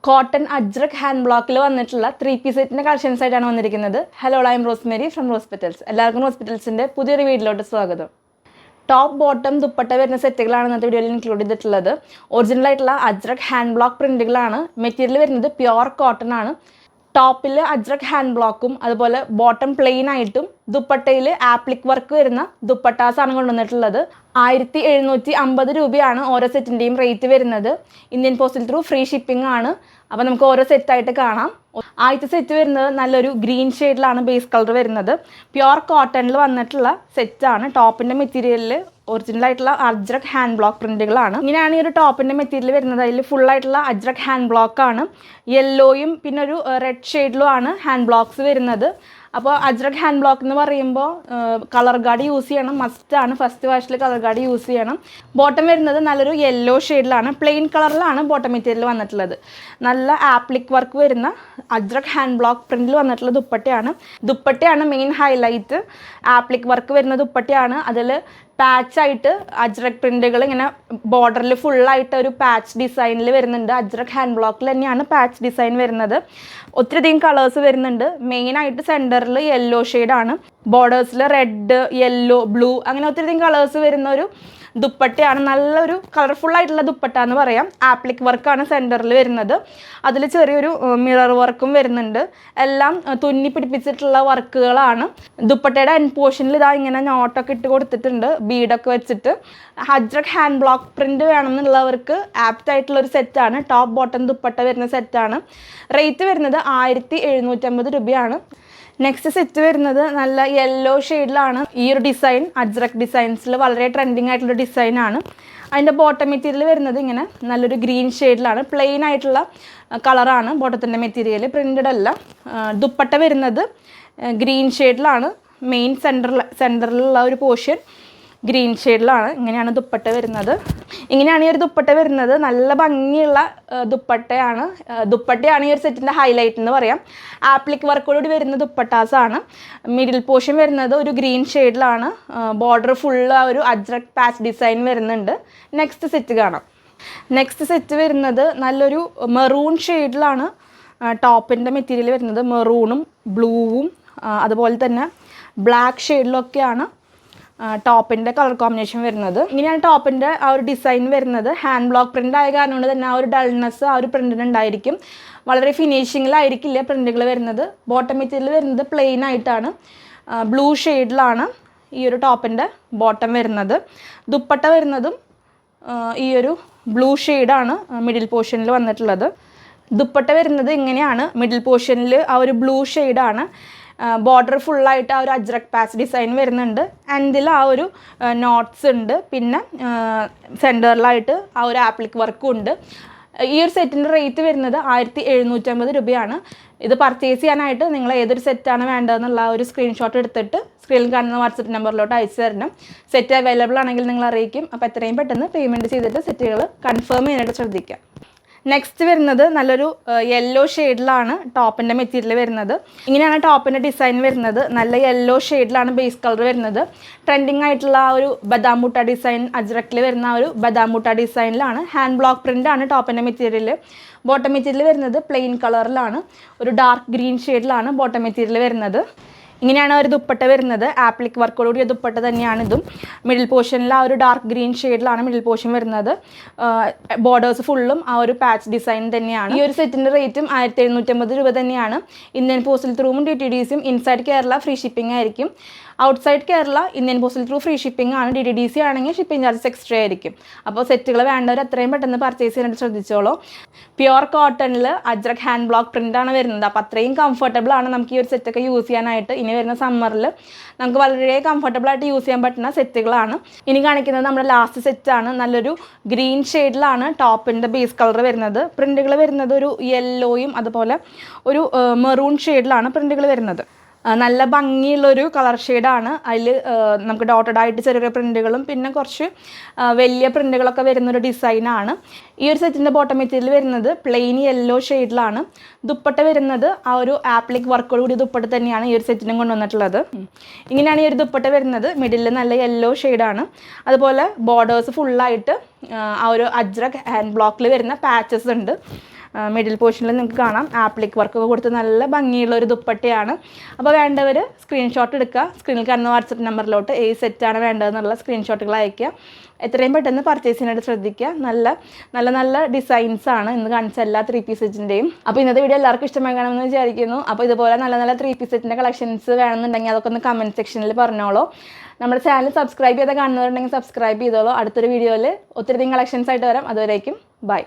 Cotton ajrak hand ബ്ലോക്കിൽ വന്നിട്ടുള്ള 3-piece സെറ്റിൻ്റെ കളക്ഷൻസ് ആയിട്ടാണ് വന്നിരിക്കുന്നത്. Hello, I M Rosemary from hospitals. എല്ലാവർക്കും ഹോസ്പിറ്റൽസിൻ്റെ പുതിയൊരു വീഡിയോയിലോട്ട് സ്വാഗതം. ടോപ്പ് ബോട്ടം ദുപ്പട്ട വരുന്ന സെറ്റുകളാണ് ഇന്നത്തെ വീഡിയോയിൽ ഇൻക്ലൂഡ് ചെയ്തിട്ടുള്ളത്. ഒറിജിനൽ ആയിട്ടുള്ള അജ്രക് ഹാൻഡ് ബ്ലോക്ക് പ്രിൻറ്റുകളാണ്. മെറ്റീരിയൽ വരുന്നത് പ്യുവർ കോട്ടൺ ആണ്. ടോപ്പിൽ അജ്രക് ഹാൻഡ് ബ്ലോക്കും അതുപോലെ ബോട്ടം പ്ലെയിൻ ആയിട്ടും ദുപ്പട്ടയിൽ ആപ്ലിക് വർക്ക് വരുന്ന ദുപ്പട്ടാസാണ് കൊണ്ടുവന്നിട്ടുള്ളത്. 1750 രൂപയാണ് ഓരോ സെറ്റിൻ്റെയും റേറ്റ് വരുന്നത്. ഇന്ത്യൻ പോസ്റ്റിൽ ത്രൂ ഫ്രീ ഷിപ്പിംഗ് ആണ്. അപ്പോൾ നമുക്ക് ഓരോ സെറ്റായിട്ട് കാണാം. ആദ്യത്തെ സെറ്റ് വരുന്നത് നല്ലൊരു ഗ്രീൻ ഷെയ്ഡിലാണ് ബേസ് കളർ വരുന്നത്. പ്യുവർ കോട്ടണിൽ വന്നിട്ടുള്ള സെറ്റാണ്. ടോപ്പിൻ്റെ മെറ്റീരിയലിൽ ഒറിജിനൽ ആയിട്ടുള്ള അജ്രക് ഹാൻഡ് ബ്ലോക്ക് പ്രിൻറ്റുകളാണ്. ഇങ്ങനെയാണ് ഈ ഒരു ടോപ്പിൻ്റെ മെറ്റീരിയൽ വരുന്നത്. അതിൽ ഫുള്ളായിട്ടുള്ള അജ്രക് ഹാൻഡ് ബ്ലോക്കാണ്. യെല്ലോയും പിന്നെ ഒരു റെഡ് ഷെയ്ഡിലും ആണ് ഹാൻഡ് ബ്ലോക്സ് വരുന്നത്. അപ്പോൾ അജ്രക് ഹാൻഡ് ബ്ലോക്ക് എന്ന് പറയുമ്പോൾ കളർ ഗാർഡ് യൂസ് ചെയ്യണം, മസ്റ്റാണ്. ഫസ്റ്റ് വാഷിൽ കളർ ഗാർഡ് യൂസ് ചെയ്യണം. ബോട്ടം വരുന്നത് നല്ലൊരു യെല്ലോ ഷെയ്ഡിലാണ്. പ്ലെയിൻ കളറിലാണ് ബോട്ടം മെറ്റീരിയൽ വന്നിട്ടുള്ളത്. നല്ല ആപ്ലിക് വർക്ക് വരുന്ന അജ്രക് ഹാൻഡ് ബ്ലോക്ക് പ്രിൻറ്റിൽ വന്നിട്ടുള്ള ദുപ്പട്ടയാണ് മെയിൻ ഹൈലൈറ്റ്. ആപ്ലിക് വർക്ക് വരുന്ന ദുപ്പട്ടയാണ്. അതിൽ പാച്ചായിട്ട് അജ്രക് പ്രിൻറ്റുകൾ ഇങ്ങനെ ബോർഡറിൽ ഫുള്ളായിട്ട് ഒരു പാച്ച് ഡിസൈനിൽ വരുന്നുണ്ട്. അജ്രക് ഹാൻഡ് ബ്ലോക്കിൽ തന്നെയാണ് പാച്ച് ഡിസൈൻ വരുന്നത്. ഒത്തിരിയധികം കളേഴ്സ് വരുന്നുണ്ട്. മെയിനായിട്ട് സെൻറ്ററിൽ യെല്ലോ ഷെയ്ഡാണ്. ബോർഡേഴ്സിൽ റെഡ്, യെല്ലോ, ബ്ലൂ അങ്ങനെ ഒത്തിരിയധികം കളേഴ്സ് വരുന്ന ഒരു ദുപ്പട്ടയാണ്. നല്ലൊരു കളർഫുള്ളായിട്ടുള്ള ദുപ്പട്ട എന്ന് പറയാം. ആപ്ലിക് വർക്കാണ് സെൻറ്ററിൽ വരുന്നത്. അതിൽ ചെറിയൊരു മിറർ വർക്കും വരുന്നുണ്ട്. എല്ലാം തുന്നി പിടിപ്പിച്ചിട്ടുള്ള വർക്കുകളാണ്. ദുപ്പട്ടയുടെ എൻഡ് പോർഷനിൽ ഇതാ ഇങ്ങനെ നോട്ടൊക്കെ ഇട്ട് കൊടുത്തിട്ടുണ്ട്, ബീഡൊക്കെ വെച്ചിട്ട്. അജ്രക് ഹാൻഡ് ബ്ലോക്ക് പ്രിൻറ്റ് വേണമെന്നുള്ളവർക്ക് ആപ്റ്റ് ആയിട്ടുള്ളൊരു സെറ്റാണ്. ടോപ്പ് ബോട്ടം ദുപ്പട്ട വരുന്ന സെറ്റാണ്. റേറ്റ് വരുന്നത് 1750 രൂപയാണ്. നെക്സ്റ്റ് സെറ്റ് വരുന്നത് നല്ല യെല്ലോ ഷെയ്ഡിലാണ്. ഈ ഒരു ഡിസൈൻ അജ്രക് ഡിസൈൻസിൽ വളരെ ട്രെൻഡിങ് ആയിട്ടുള്ള ഡിസൈനാണ്. അതിൻ്റെ ബോട്ടം മെറ്റീരിയൽ വരുന്നത് ഇങ്ങനെ നല്ലൊരു ഗ്രീൻ ഷെയ്ഡിലാണ്. പ്ലെയിൻ ആയിട്ടുള്ള കളറാണ് ബോട്ടത്തിൻ്റെ മെറ്റീരിയൽ, പ്രിൻറ്റഡ് അല്ല. ദുപ്പട്ട വരുന്നത് ഗ്രീൻ ഷെയ്ഡിലാണ്. മെയിൻ സെൻറ്ററിലുള്ള ഒരു പോർഷൻ ഗ്രീൻ ഷെയ്ഡിലാണ്. ഇങ്ങനെയാണ് ദുപ്പട്ട വരുന്നത്. ഇങ്ങനെയാണ് ഈ ഒരു ദുപ്പട്ട വരുന്നത്. നല്ല ഭംഗിയുള്ള ദുപ്പട്ടയാണ് ഈ ഒരു സെറ്റിൻ്റെ ഹൈലൈറ്റ് എന്ന് പറയാം. ആപ്ലിക് വർക്കോടുകൂടി വരുന്ന ദുപ്പട്ടാസാണ്. മിഡിൽ പോർഷൻ വരുന്നത് ഒരു ഗ്രീൻ ഷെയ്ഡിലാണ്. ബോർഡർ ഫുള്ള് ഒരു അജ്രക് പാച്ച് ഡിസൈൻ വരുന്നുണ്ട്. നെക്സ്റ്റ് സെറ്റ് കാണാം. നെക്സ്റ്റ് സെറ്റ് വരുന്നത് നല്ലൊരു മെറൂൺ ഷെയ്ഡിലാണ് ടോപ്പിൻ്റെ മെറ്റീരിയൽ വരുന്നത്. മെറൂണും ബ്ലൂവും അതുപോലെ തന്നെ ബ്ലാക്ക് ഷെയ്ഡിലൊക്കെയാണ് ടോപ്പിൻ്റെ കളർ കോമ്പിനേഷൻ വരുന്നത്. ഇങ്ങനെയാണ് ടോപ്പിൻ്റെ ആ ഒരു ഡിസൈൻ വരുന്നത്. ഹാൻഡ് ബ്ലോക്ക് പ്രിൻ്റ് ആയ കാരണം കൊണ്ട് തന്നെ ആ ഒരു ഡൾനെസ് ആ ഒരു പ്രിൻറ്റിന് ഉണ്ടായിരിക്കും. വളരെ ഫിനിഷിങ്ങിലായിരിക്കില്ല പ്രിൻറ്റുകൾ വരുന്നത്. ബോട്ടം മെറ്റീരിയൽ വരുന്നത് പ്ലെയിൻ ആയിട്ടാണ്. ബ്ലൂ ഷെയ്ഡിലാണ് ഈ ഒരു ടോപ്പിൻ്റെ ബോട്ടം വരുന്നത്. ദുപ്പട്ട വരുന്നതും ഈ ഒരു ബ്ലൂ ഷെയ്ഡാണ് മിഡിൽ പോർഷനിൽ വന്നിട്ടുള്ളത്. ദുപ്പട്ട വരുന്നത് ഇങ്ങനെയാണ്. മിഡിൽ പോർഷനിൽ ആ ഒരു ബ്ലൂ ഷെയ്ഡാണ്. ബോർഡർ ഫുള്ളായിട്ട് ആ ഒരു അജ്രക് പാച്ച് ഡിസൈൻ വരുന്നുണ്ട്. ആൻഡിൽ ആ ഒരു നോട്ട്സ് ഉണ്ട്. പിന്നെ സെൻറ്ററിലായിട്ട് ആ ഒരു ആപ്ലിക് വർക്കും ഉണ്ട്. ഈ ഒരു സെറ്റിൻ്റെ റേറ്റ് വരുന്നത് 1750 രൂപയാണ്. ഇത് പർച്ചേസ് ചെയ്യാനായിട്ട് നിങ്ങൾ ഏതൊരു സെറ്റാണ് വേണ്ടതെന്നുള്ള ഒരു സ്ക്രീൻഷോട്ട് എടുത്തിട്ട് സ്ക്രീനിൽ കാണുന്ന വാട്സപ്പ് നമ്പറിലോട്ട് അയച്ചു തരണം. സെറ്റ് അവൈലബിൾ ആണെങ്കിൽ നിങ്ങൾ അറിയിക്കും. അപ്പോൾ എത്രയും പെട്ടെന്ന് പേയ്മെൻറ്റ് ചെയ്തിട്ട് സെറ്റുകൾ കൺഫേം ചെയ്യാനായിട്ട് ശ്രദ്ധിക്കുക. നെക്സ്റ്റ് വരുന്നത് നല്ലൊരു യെല്ലോ ഷെയ്ഡിലാണ് ടോപ്പിൻ്റെ മെറ്റീരിയൽ വരുന്നത്. ഇങ്ങനെയാണ് ടോപ്പിൻ്റെ ഡിസൈൻ വരുന്നത്. നല്ല യെല്ലോ ഷെയ്ഡിലാണ് ബേസ് കളർ വരുന്നത്. ട്രെൻഡിങ് ആയിട്ടുള്ള ആ ഒരു ബദാം ബൂട്ട ഡിസൈൻ, അജ്രക്കിൽ വരുന്ന ആ ഒരു ബദാം ബൂട്ട ഡിസൈനിലാണ്. ഹാൻഡ് ബ്ലോക്ക് പ്രിൻ്റാണ് ടോപ്പിൻ്റെ മെറ്റീരിയൽ. ബോട്ടം മെറ്റീരിയൽ വരുന്നത് പ്ലെയിൻ കളറിലാണ്. ഒരു ഡാർക്ക് ഗ്രീൻ ഷെയ്ഡിലാണ് ബോട്ടം മെറ്റീരിയൽ വരുന്നത്. ഇങ്ങനെയാണ് ഒരു ദുപ്പട്ട വരുന്നത്. ആപ്ലിക് വർക്കോടുകൂടിയ ദുപ്പട്ട തന്നെയാണ് ഇതും. മിഡിൽ പോർഷനിൽ ആ ഒരു ഡാർക്ക് ഗ്രീൻ ഷെയ്ഡിലാണ് മിഡിൽ പോർഷൻ വരുന്നത്. ബോർഡേഴ്സ് ഫുള്ളും ആ ഒരു പാച്ച് ഡിസൈൻ തന്നെയാണ്. ഈ ഒരു സെറ്റിൻ്റെ റേറ്റും 1750 രൂപ തന്നെയാണ്. ഇന്ത്യൻ പോസ്റ്റൽ ത്രൂവും DTDCയും ഇൻസൈഡ് കേരള ഫ്രീ ഷിപ്പിംഗ് ആയിരിക്കും. Outside Kerala Indian postal through free shipping ആണ്. DTDC ആണെങ്കിൽ ഷിപ്പിംഗ് ചാർജസ് എക്സ്ട്രാ ആയിരിക്കും. അപ്പോൾ സെറ്റുകൾ വേണ്ടവർ എത്രയും പെട്ടെന്ന് പർച്ചേസ് ചെയ്യാനായിട്ട് ശ്രദ്ധിച്ചോളൂ. പ്യുവർ കോട്ടണിൽ അജ്രക് ഹാൻഡ് ബ്ലോക്ക് പ്രിൻ്റാണ് വരുന്നത്. അപ്പോൾ അത്രയും കംഫർട്ടബിൾ ആണ് നമുക്ക് ഈ ഒരു സെറ്റൊക്കെ യൂസ് ചെയ്യാനായിട്ട്. ഇനി വരുന്ന സമ്മറിൽ നമുക്ക് വളരെ കംഫർട്ടബിൾ ആയിട്ട് യൂസ് ചെയ്യാൻ പറ്റുന്ന സെറ്റുകളാണ്. ഇനി കാണിക്കുന്നത് നമ്മുടെ ലാസ്റ്റ് സെറ്റാണ്. നല്ലൊരു ഗ്രീൻ ഷെയ്ഡിലാണ് ടോപ്പിൻ്റെ ബേസ് കളർ വരുന്നത്. പ്രിൻറ്റുകൾ വരുന്നത് ഒരു യെല്ലോയും അതുപോലെ ഒരു മെറൂൺ ഷെയ്ഡിലാണ് പ്രിൻറ്റുകൾ വരുന്നത്. നല്ല ഭംഗിയുള്ളൊരു കളർ ഷെയ്ഡാണ്. അതിൽ നമുക്ക് ഡോട്ടഡ് ആയിട്ട് ചെറിയ പ്രിൻറ്റുകളും പിന്നെ കുറച്ച് വലിയ പ്രിൻറ്റുകളൊക്കെ വരുന്നൊരു ഡിസൈനാണ്. ഈ ഒരു സെറ്റിൻ്റെ ബോട്ടം മെറ്റീരിയൽ വരുന്നത് പ്ലെയിൻ യെല്ലോ ഷെയ്ഡിലാണ്. ദുപ്പട്ട വരുന്നത് ആ ഒരു ആപ്ലിക് വർക്കോടുകൂടി ദുപ്പട്ട തന്നെയാണ് ഈ ഒരു സെറ്റിനും കൊണ്ടുവന്നിട്ടുള്ളത്. ഇങ്ങനെയാണ് ഈ ഒരു ദുപ്പട്ട വരുന്നത്. മിഡിൽ നല്ല യെല്ലോ ഷെയ്ഡാണ്. അതുപോലെ ബോർഡേഴ്സ് ഫുള്ളായിട്ട് ആ ഒരു അജ്രക് ഹാൻഡ് ബ്ലോക്കിൽ വരുന്ന പാച്ചസ് ഉണ്ട്. മിഡിൽ പോർഷനിൽ നിങ്ങൾക്ക് കാണാം ആപ്ലിക് വർക്കൊക്കെ കൊടുത്ത് നല്ല ഭംഗിയുള്ള ഒരു ദുപ്പട്ടയാണ്. അപ്പോൾ വേണ്ടവർ സ്ക്രീൻഷോട്ട് എടുക്കുക. സ്ക്രീനിൽ കാണുന്ന വാട്സപ്പ് നമ്പറിലോട്ട് ഏത് സെറ്റാണ് വേണ്ടതെന്നുള്ള സ്ക്രീൻഷോട്ടുകൾ അയയ്ക്കുക. എത്രയും പെട്ടെന്ന് പർച്ചേസ് ചെയ്യാനായിട്ട് ശ്രദ്ധിക്കുക. നല്ല നല്ല നല്ല ഡിസൈൻസാണ് ഇന്ന് കാണിച്ച എല്ലാ 3-piece സെറ്റിൻ്റെയും. അപ്പോൾ ഇന്നത്തെ വീഡിയോ എല്ലാവർക്കും ഇഷ്ടമായി കാണുമെന്ന് വിചാരിക്കുന്നു. അപ്പോൾ ഇതുപോലെ നല്ല നല്ല 3-piece സെറ്റിൻ്റെ കളക്ഷൻസ് വേണമെന്നുണ്ടെങ്കിൽ അതൊക്കെ ഒന്ന് കമൻറ്റ് സെക്ഷനിൽ പറഞ്ഞോളൂ. നമ്മുടെ ചാനൽ സബ്സ്ക്രൈബ് ചെയ്ത് കാണുന്നവരുണ്ടെങ്കിൽ സബ്സ്ക്രൈബ് ചെയ്തോളൂ. അടുത്തൊരു വീഡിയോയിൽ ഒത്തിരി കളക്ഷൻസ് ആയിട്ട് വരാം. അതുവരേക്കും ബൈ.